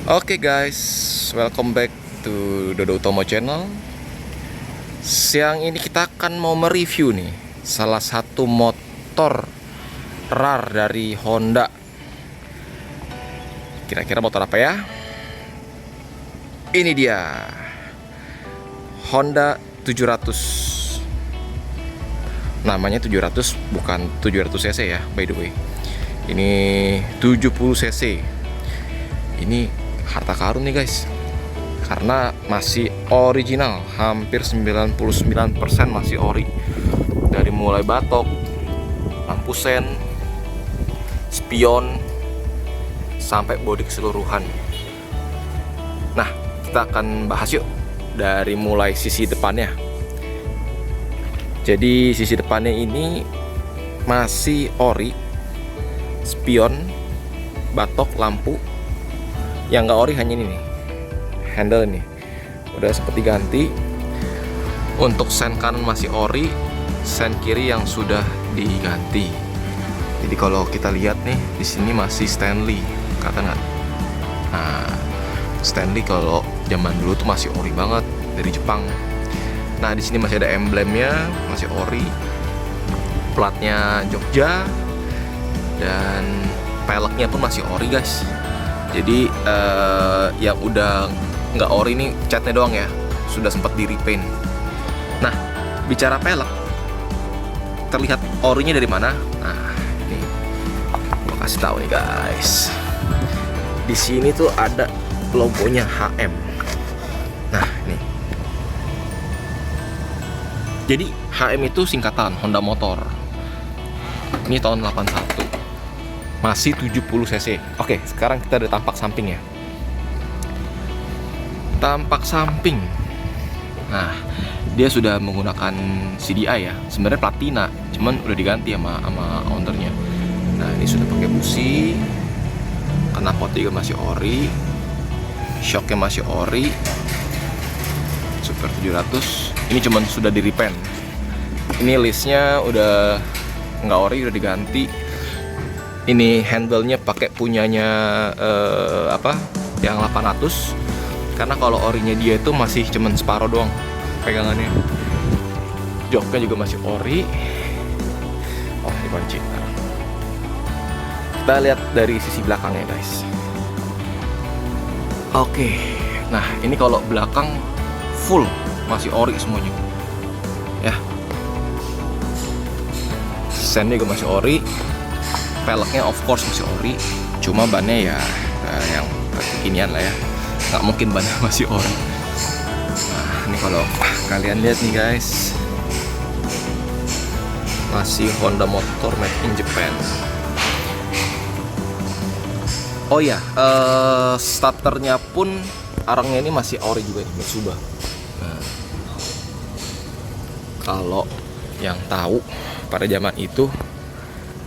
Oke guys, welcome back to Dodo Utomo Channel. Siang ini kita akan mau mereview nih salah satu motor RAR dari Honda. Kira-kira motor apa ya? Ini dia, Honda 700. Namanya 700, bukan 700 cc ya, by the way. Ini 70 cc. Ini harta karun nih guys, karena masih original, hampir 99% masih ori. Dari mulai batok, lampu sen, spion, sampai bodi keseluruhan. Nah, kita akan bahas yuk dari mulai sisi depannya. Jadi sisi depannya ini masih ori, spion, batok, lampu. Yang nggak ori hanya ini nih, handle ini udah seperti ganti. Untuk sen kanan masih ori, sen kiri yang sudah diganti. Jadi kalau kita lihat nih, di sini masih Stanley, kata nggak? Nah, Stanley kalau zaman dulu tuh masih ori banget, dari Jepang. Nah, di sini masih ada emblemnya, masih ori, platnya Jogja, dan peleknya pun masih ori guys. Jadi yang udah nggak ori ini catnya doang ya, sudah sempat di repaint. Nah, bicara pelek, terlihat orinya dari mana? Nah, ini gue kasih tahu nih guys. Di sini tuh ada logonya HM. Nah, ini. Jadi HM itu singkatan Honda Motor. Ini tahun 81. Masih 70 cc. Oke, sekarang kita ada tampak samping ya. Tampak samping. Nah, dia sudah menggunakan CDI ya. Sebenarnya platina, cuman udah diganti sama ownernya. Nah, ini sudah pakai busi. Knalpot juga masih ori. Shocknya masih ori. Super 700. Ini cuman sudah di repaint. Ini listnya udah nggak ori, udah diganti. Ini handle-nya pakai punyanya yang 800. Karena kalau orinya dia itu masih cuman separuh doang pegangannya. Joknya juga masih ori. Oh, ini kunci. Kita lihat dari sisi belakangnya guys. Oke. Nah, ini kalau belakang full masih ori semuanya. Ya. Sennya juga masih ori. Peleknya of course masih ori, cuma bannya ya yang kekinian lah ya, nggak mungkin bannya masih ori. Nah, ini kalau kalian lihat nih guys, masih Honda Motor made in Japan. Oh ya, starternya pun arangnya ini masih ori juga, Mitsuba. Nah, kalau yang tahu pada zaman itu,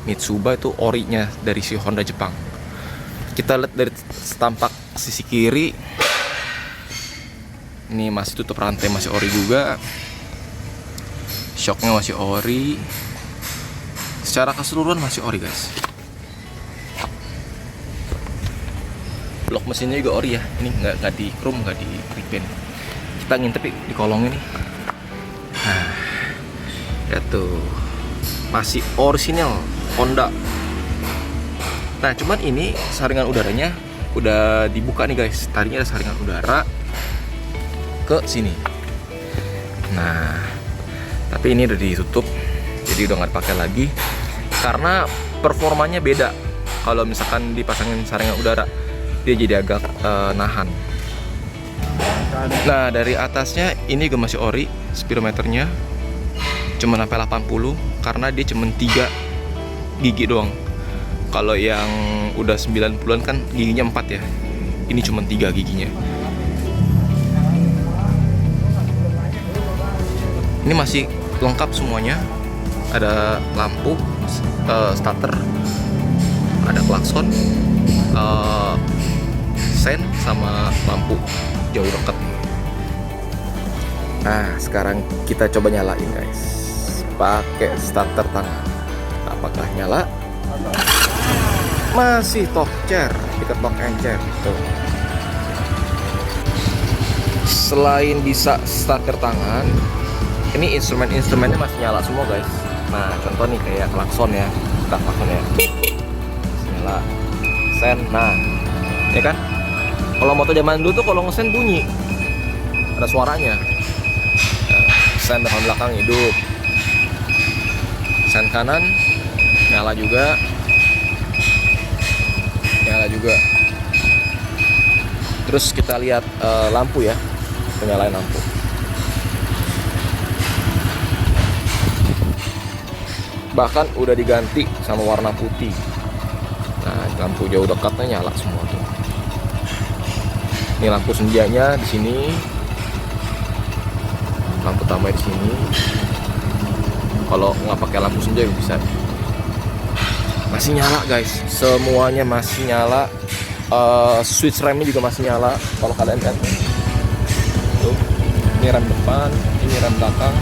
Mitsuba itu orinya dari si Honda Jepang. Kita lihat dari tampak sisi kiri, ini masih tutup rantai, masih ori juga. Shocknya masih ori. Secara keseluruhan masih ori guys. Blok mesinnya juga ori ya. Ini nggak di chrome, nggak di repaint. Kita ngintip di kolong ini. Nah, ya tuh, masih orisinal Honda. Nah, cuman ini saringan udaranya udah dibuka nih guys. Tadinya ada saringan udara ke sini. Nah, tapi ini udah ditutup, jadi udah nggak dipakai lagi karena performanya beda. Kalau misalkan dipasangin saringan udara, dia jadi agak nahan. Nah, dari atasnya ini juga masih ori. Speedometernya cuma sampai 80 karena dia cuma 3 gigi doang. Kalau yang udah 90-an kan giginya 4 ya. Ini cuma 3 giginya. Ini masih lengkap semuanya. Ada lampu, starter, ada klakson, sen sama lampu jauh dekat. Nah, sekarang kita coba nyalain guys. Pakai starter tangan. Apakah nyala? Masih talk chair, dekat lock and chair tuh. selain bisa starter tangan, ini instrumennya masih nyala semua guys. Nah contoh nih kayak klakson ya, kita klakson ya, masih nyala. Sen, nah ya kan. Kalau motor zaman dulu tuh kalau ngesen bunyi, ada suaranya. Sen depan belakang hidup, sen kanan nyala juga, terus kita lihat lampu ya, penyalain lampu. Bahkan udah diganti sama warna putih. Nah lampu jauh dekatnya nyala semua tuh. Ini lampu senjanya di sini, lampu tambah di sini. Kalau nggak pakai lampu senja bisa. Masih nyala guys, semuanya masih nyala. Switch remnya juga masih nyala. Kalau kalian lihat, tuh, ini rem depan, ini rem belakang,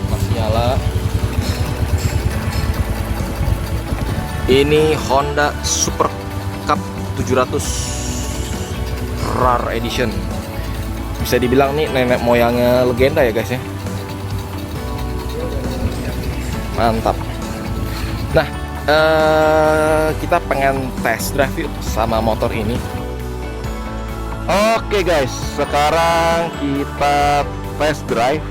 masih nyala. Ini Honda Super Cup 700 Rare Edition. Bisa dibilang nih nenek moyangnya legenda ya guys ya. Mantap. Nah, kita pengen test drive yuk sama motor ini. Oke guys, sekarang kita test drive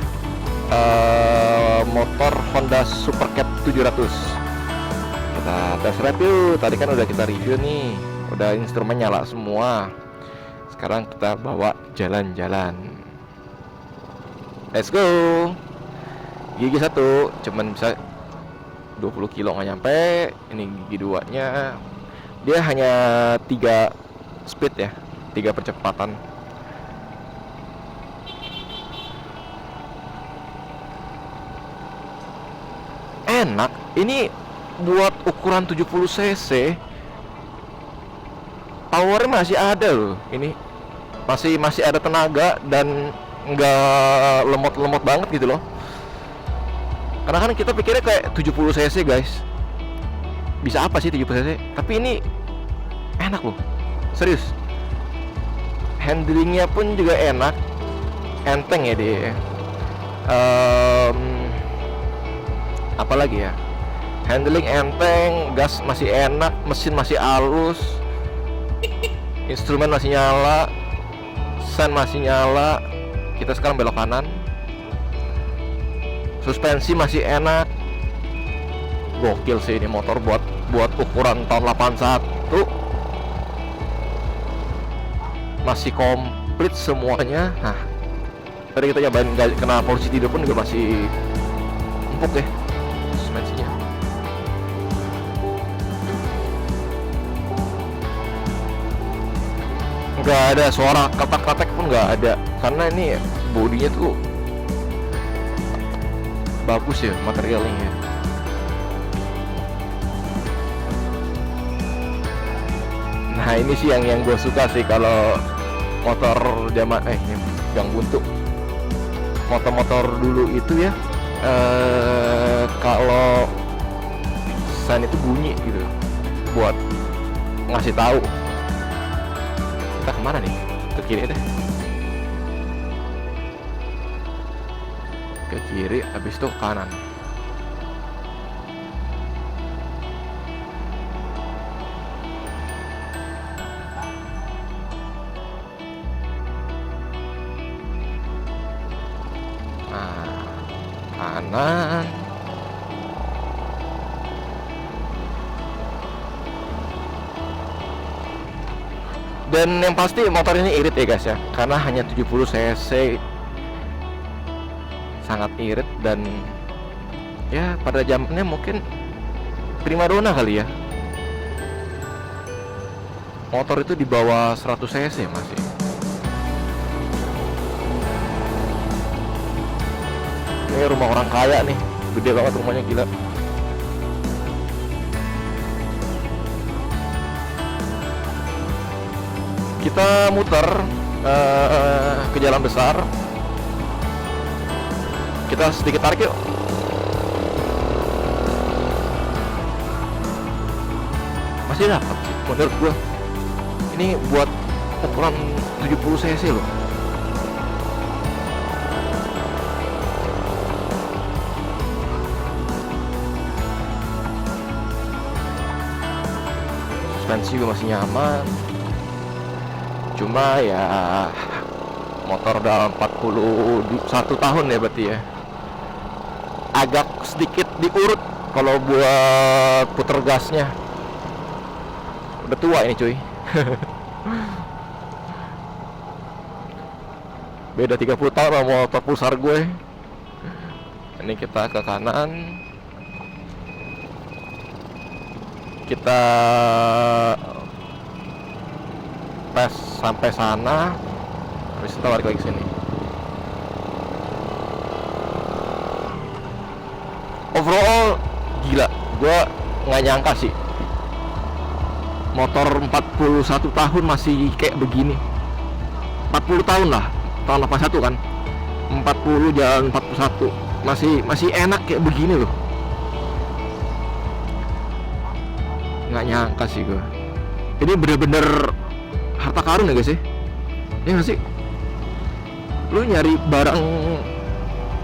motor Honda Super Cup 700. Kita test drive yuk. Tadi kan udah kita review nih, udah instrumen nyala semua. Sekarang kita bawa jalan-jalan. Let's go. Gigi 1 cuman bisa 20 kilo nggak nyampe. Ini gigi 2 nya dia hanya 3 speed ya, 3 percepatan. Enak ini buat ukuran 70 cc. Powernya masih ada loh, ini masih ada tenaga dan nggak lemot-lemot banget gitu loh. Karena kan kita pikirnya kayak 70 cc guys, bisa apa sih 70 cc, tapi ini enak loh, serius. Handlingnya pun juga enak, enteng ya dia. Apalagi ya, handling enteng, gas masih enak, mesin masih halus, instrumen masih nyala, sen masih nyala. Kita sekarang belok kanan. Suspensi masih enak. Gokil sih ini motor buat ukuran tahun 81. Masih komplit semuanya. Nah, tadi kita nyobain kena polisi tidur pun juga masih empuk ya suspensinya. Nggak ada suara ketak-ketak pun nggak ada, karena ini bodinya tuh bagus ya materialnya. Nah ini sih yang gue suka sih kalau motor zaman yang buntu, motor-motor dulu itu ya. Kalau sen itu bunyi gitu buat ngasih tahu kita kemana nih, ke kiri deh, ke kiri, habis itu ke kanan. Nah, kanan. Dan yang pasti motor ini irit ya guys ya, karena hanya 70 cc, sangat irit. Dan ya pada zamannya mungkin primadona kali ya, motor itu di bawah 100 cc masih. Ini rumah orang kaya nih, gede banget rumahnya, gila. Kita muter ke jalan besar. Kita sedikit tarik yuk. Masih dapat sih menurut gua. Ini buat ukuran 70 cc loh. Suspensi juga masih nyaman. Cuma ya motor udah 41 tahun ya berarti ya. Agak sedikit diurut kalau buat puter gasnya. Udah tua ini cuy. Beda 30 tahun sama motor pulsar gue. Ini kita ke kanan. Kita tes sampai sana. Habis itu balik lagi sini. Overall gila, gue nggak nyangka sih motor 41 tahun masih kayak begini. 40 tahun lah, tahun 81 kan, 40 jalan 41 masih enak kayak begini loh. Nggak nyangka sih gue. Ini bener-bener harta karun ya guys sih. Ya nggak sih? Lu nyari barang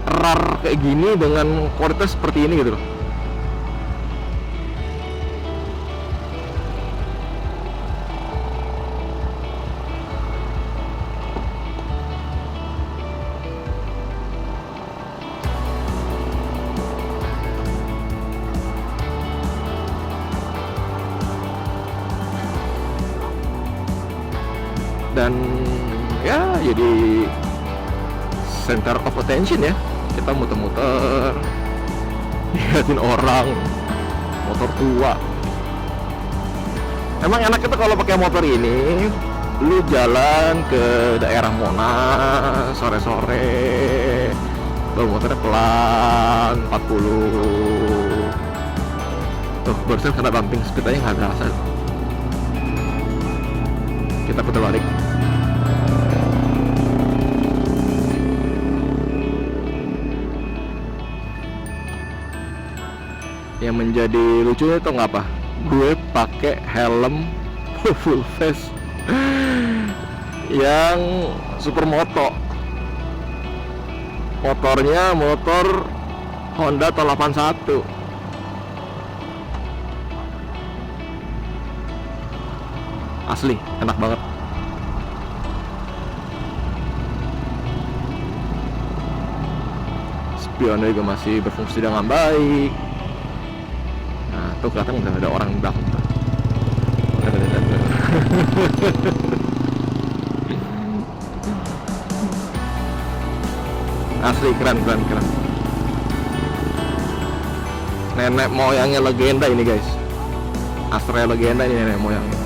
rar kayak gini dengan kualitas seperti ini gitu loh. Dan ya jadi center of attention ya. Kita muter-muter lihatin orang motor tua. Emang enak itu kalau pakai motor ini, lu jalan ke daerah Monas sore-sore, bawa motornya pelan 40. Tuh barusan kena bumping, speed aja nggak berasa. Kita putar balik. Yang menjadi lucunya itu nggak apa? Gue pakai helm full face yang supermoto. Motornya motor Honda T81. Asli, enak banget. Spionnya juga masih berfungsi dengan baik. Nah, tuh kelihatan udah ada orang di belakang. Asli keren. Nenek moyangnya legenda ini guys. Astrea legenda ini nenek moyangnya.